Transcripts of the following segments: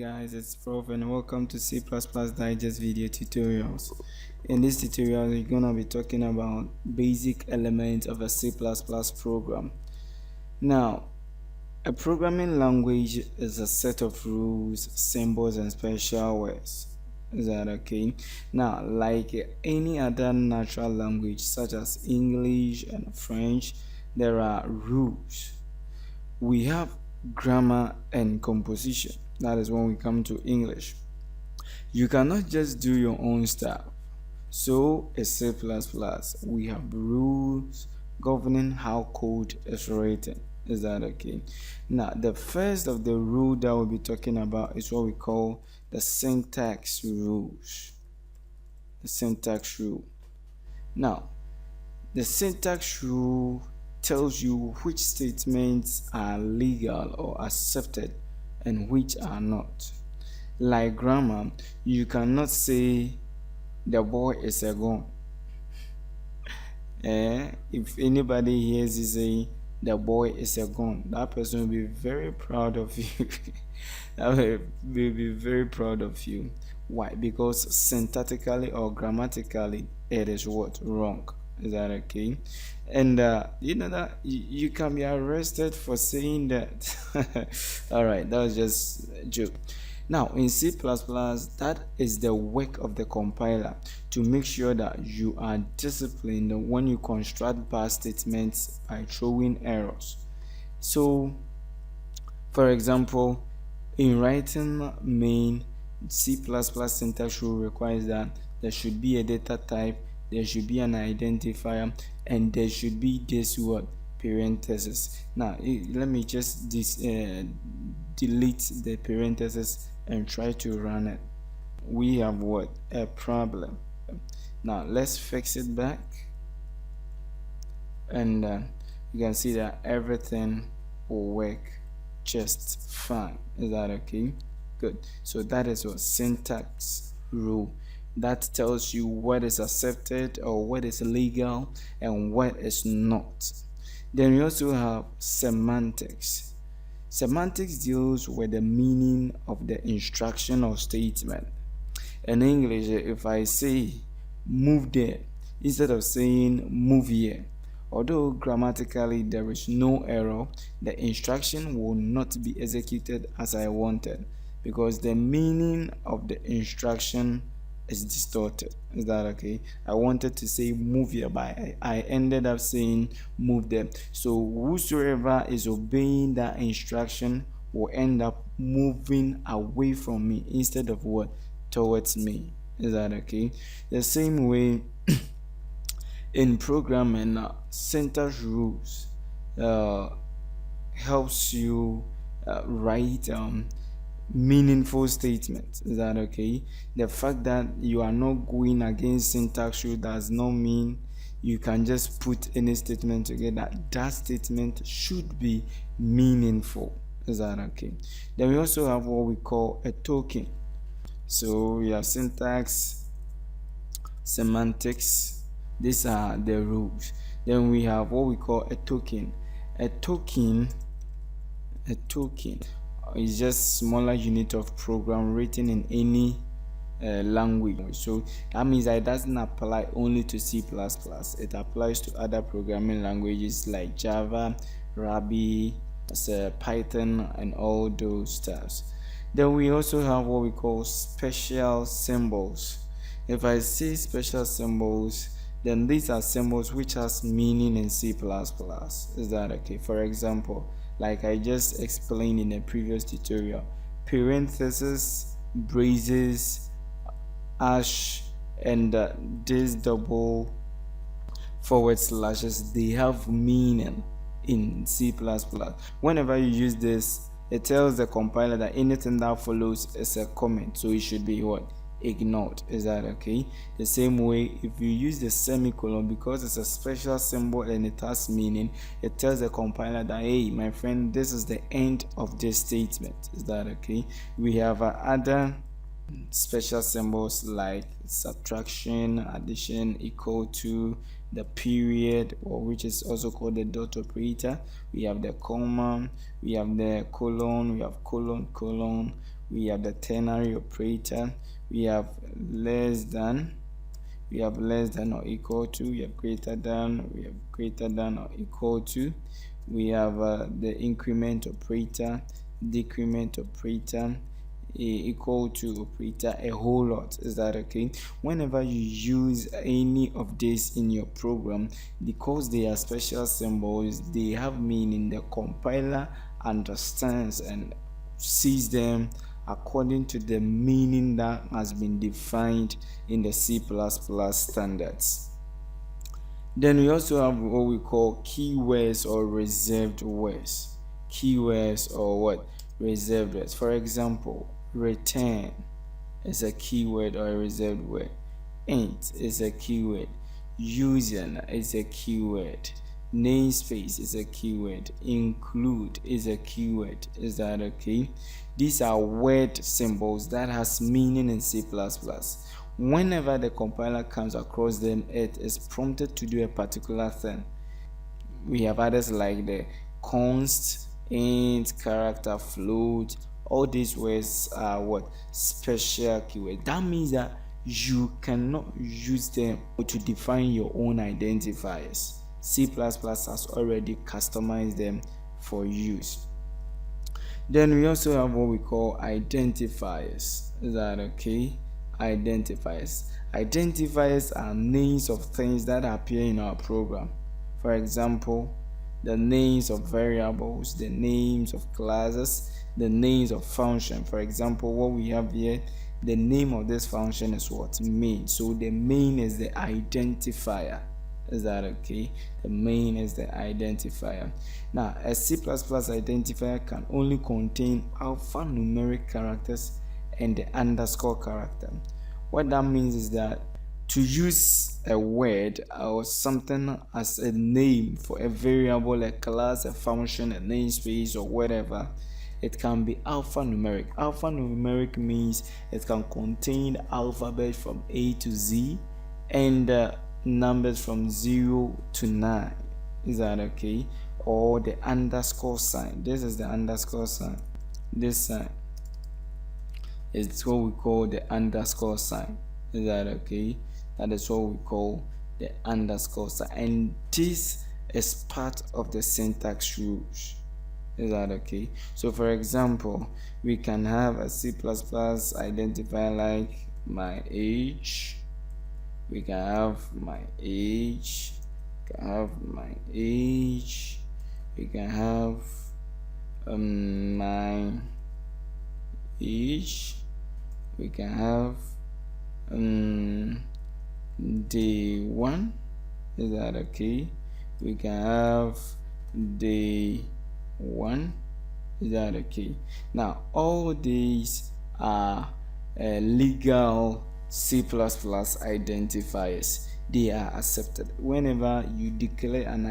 guys, it's Prof and welcome to C++ Digest video tutorials. In this tutorial, we're gonna be talking about basic elements of a C++ program. Now, a programming language is a set of rules, symbols, and special words. Is that okay? Now, like any other natural language such as English and French, there are rules. We have grammar and composition. That is when we come to English. You cannot just do your own stuff. So in C++, we have rules governing how code is written. Is that okay? Now, the first of the rule that we'll be talking about is what we call the syntax rules. The syntax rule. Now, the syntax rule tells you which statements are legal or accepted and which are not. Like grammar, you cannot say the boy is a gun. If anybody hears you say the boy is a gun, that person will be very proud of you. That will be very proud of you. Why? Because syntactically or grammatically it is what? Wrong. Is that okay? And you know that you can be arrested for saying that. All right, that was just a joke. Now in C++, that is the work of the compiler to make sure that you are disciplined when you construct bash statements by throwing errors. So for example, in writing main, C++ syntax rule requires that there should be a data type, there should be an identifier, and there should be this word parenthesis. Now let me just delete the parenthesis and try to run it. We have what? A problem. Now let's fix it back, and you can see that everything will work just fine. Is that okay? Good. So that is what syntax rule. That tells you what is accepted or what is legal and what is not. Then we also have semantics. Semantics deals with the meaning of the instruction or statement. In English, if I say move there instead of saying move here, although grammatically there is no error, the instruction will not be executed as I wanted because the meaning of the instruction is distorted. Is that okay? I wanted to say move here, but I ended up saying move there. So whosoever is obeying that instruction will end up moving away from me instead of what? Towards me. Is that okay? The same way in programming, syntax rules helps you write meaningful statements. Is that okay? The fact that you are not going against syntax rule does not mean you can just put any statement together. That statement should be meaningful. Is that okay? Then we also have what we call a token. So we have syntax, semantics. These are the rules. Then we have what we call a token. A token is just smaller unit of program written in any language. So that means that it doesn't apply only to C++. It applies to other programming languages like Java, Ruby, Python, and all those stuffs. Then we also have what we call special symbols. If I say special symbols, then these are symbols which has meaning in C++. Is that okay? For example, like I just explained in a previous tutorial, parentheses, braces, hash, and this double forward slashes, they have meaning in C++. Whenever you use this, it tells the compiler that anything that follows is a comment, so it should be what? Ignored. Is that okay? The same way, if you use the semicolon, because it's a special symbol and it has meaning, it tells the compiler that, hey my friend, this is the end of this statement. Is that okay? We have other special symbols like subtraction, addition, equal to, the period, or which is also called the dot operator. We have the comma, we have the colon, we have colon, we have the ternary operator, we have less than, we have less than or equal to, we have greater than, we have greater than or equal to, we have the increment operator, decrement operator, equal to operator, a whole lot. Is that okay? Whenever you use any of this in your program, because they are special symbols, they have meaning. The compiler understands and sees them according to the meaning that has been defined in the C++ standards. Then we also have what we call keywords or reserved words. Keywords or what? Reserved words. For example, return is a keyword or a reserved word. Int is a keyword. User is a keyword. Namespace is a keyword. Include is a keyword. Is that okay? These are word symbols that has meaning in C++. Whenever the compiler comes across them, it is prompted to do a particular thing. We have others like the const, int, character, float. All these words are what? Special keywords. That means that you cannot use them to define your own identifiers. C++ has already customized them for use. Then we also have what we call identifiers. Is that okay? Identifiers. Identifiers are names of things that appear in our program. For example, the names of variables, the names of classes, the names of function. For example, what we have here, the name of this function is what? Main. So the main is the identifier. Is that okay? The main is the identifier. Now, a C++ identifier can only contain alphanumeric characters and the underscore character. What that means is that to use a word or something as a name for a variable, a class, a function, a namespace, or whatever, it can be alphanumeric. Alphanumeric means it can contain alphabet from A to Z and numbers from 0 to 9. Is that okay? Or the underscore sign. This is the underscore sign. This sign is what we call the underscore sign. Is that okay? That is what we call the underscore sign. And this is part of the syntax rules. Is that okay? So for example, we can have a C++ identifier like my age. We can have my age. We can have my age. We can have my age. We can have day 1. Is that okay? We can have day 1. Is that okay? Now all these are legal C++ identifiers. They are accepted. Whenever you declare an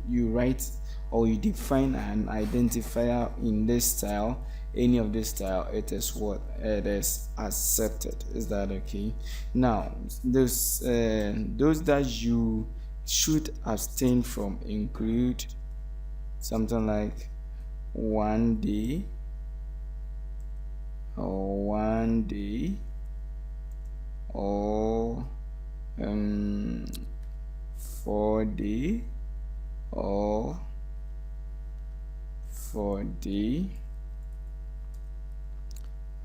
you write or you define an identifier in this style, any of this style, it is what? It is accepted. Is that okay? Now those that you should abstain from include something like 1 day or 1 day or 4 day or 4 day.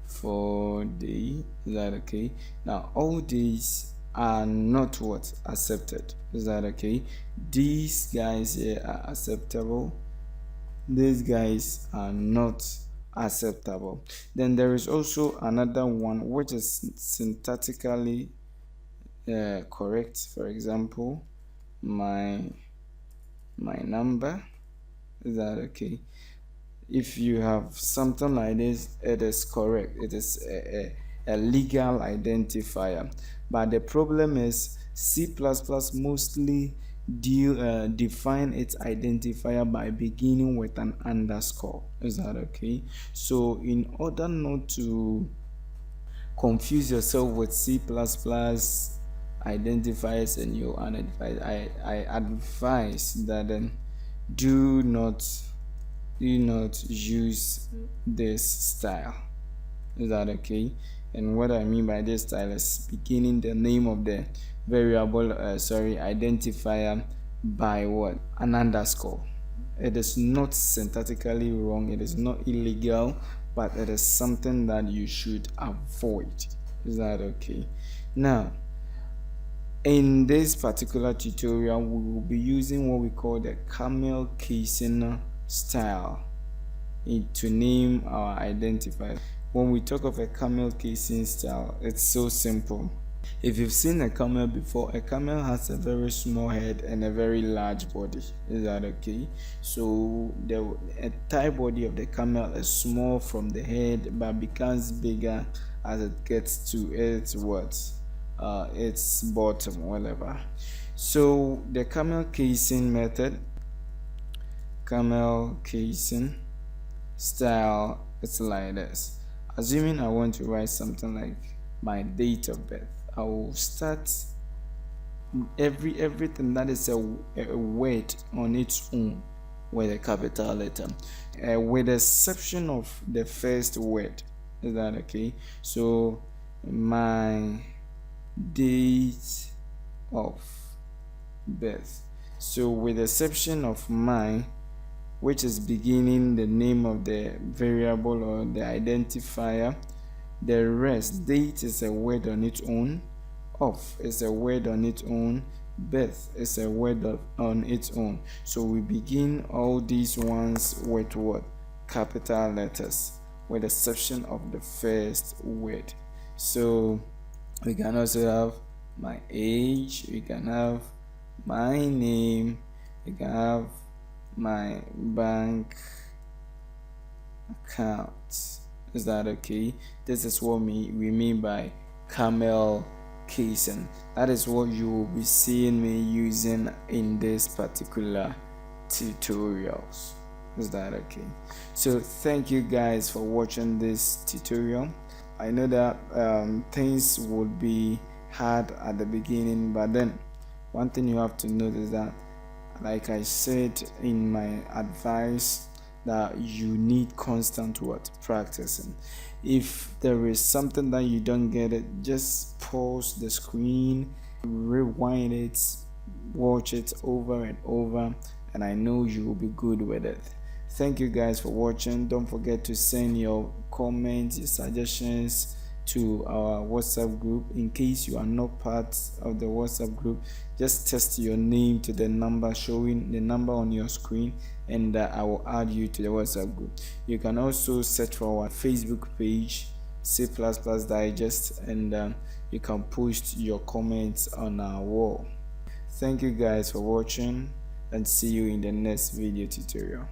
4 day. Is that okay? Now all these are not what? Accepted. Is that okay? These guys here are acceptable. These guys are not acceptable. Then there is also another one which is syntactically correct. For example, my number. Is that okay? If you have something like this, it is correct. It is a legal identifier. But the problem is C++ mostly define its identifier by beginning with an underscore. Is that okay? So in order not to confuse yourself with C++ identifiers and your unidentified, I advise that do not use this style. Is that okay? And what I mean by this style is beginning the name of the variable identifier by what? An underscore. It is not syntactically wrong, it is not illegal, but it is something that you should avoid. Is that okay? Now, in this particular tutorial, we will be using what we call the camel casing style to name our identifier. When we talk of a camel casing style, it's so simple. If you've seen a camel before, a camel has a very small head and a very large body. Is that okay? So the entire body of the camel is small from the head but becomes bigger as it gets to its what? Its bottom, whatever. So the camel casing method, camel casing style, it's like this. Assuming I want to write something like my date of birth, I will start everything that is a word on its own with a capital letter, with the exception of the first word. Is that okay? So my date of birth. So with the exception of my, which is beginning the name of the variable or the identifier, the rest, date is a word on its own, of is a word on its own, birth is a word on its own. So we begin all these ones with what? Capital letters, with the exception of the first word. So we can also have my age, we can have my name, we can have my bank account. Is that okay? This is what we mean by camel casing. That is what you will be seeing me using in this particular tutorials. Is that okay? So thank you guys for watching this tutorial. I know that things would be hard at the beginning, but then one thing you have to note is that, like I said in my advice, that you need constant practicing. If there is something that you don't get it, just pause the screen, rewind it, watch it over and over, and I know you will be good with it. Thank you guys for watching. Don't forget to send your comments, your suggestions to our WhatsApp group. In case you are not part of the WhatsApp group, just text your name to the number showing the number on your screen, and I will add you to the WhatsApp group. You can also search for our Facebook page, C++ Digest, and you can post your comments on our wall. Thank you guys for watching, and see you in the next video tutorial.